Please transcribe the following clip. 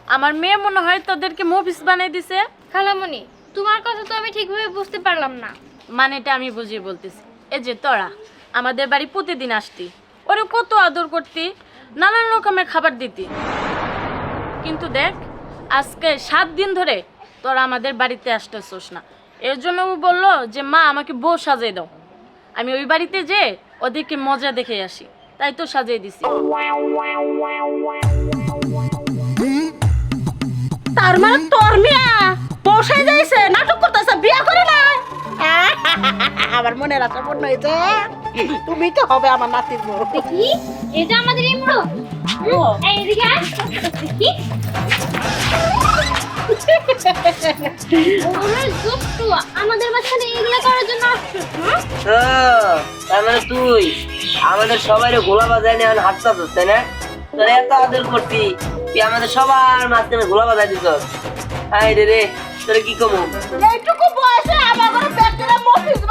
আমার মেয়ে মনে হয় তোদেরকে মফিস বানিয়ে দিছে। খালামণি, তোমার কথা তো আমি ঠিকভাবে বুঝতে পারলাম না। মানেটা আমি বুঝিয়ে বলতেছি। এই যে তোরা আমাদের বাড়ি প্রতিদিন আসতি, ওরে কত আদর করতি, নানান রকমের খাবার দিতি, কিন্তু দেখ আজকে 7 দিন ধরে তোরা আমাদের বাড়িতে আসতেছোস না। এর জন্য ও বললো যে মা আমাকে বউ সাজিয়ে দাও, আমি ওই বাড়িতে যে ওদেরকে মজা দেখে আসি, তাই তো সাজিয়ে দিছি। তার মানে তোর মেয়ে বসে যাইছে, নাটক করতেছে, বিয়া করে না। আমার মনের আশা পূর্ণ হয়েছে, তুমি তো হবে আমার নাতির বউ। দেখি, এটা আমাদের ইমরো। এই এদিকে আয়। দেখি। ওরে দুষ্টু, আমাদের বাচ্চাদের এগুলা করার জন্য আসছিস, হ্যাঁ? তার মানে তুই আমাদের সবাই গোলা বাজায় নিয়ে হাতটা ধরছ, তাই না? তোর এত আদর করতি, তুই আমাদের সবার মাঝখানে গোলা বাজায় দিত। আই রে রে, তোর কি কমু? এইটুকু বয়সে আমার ঘরে ব্যক্তিরা মফিজ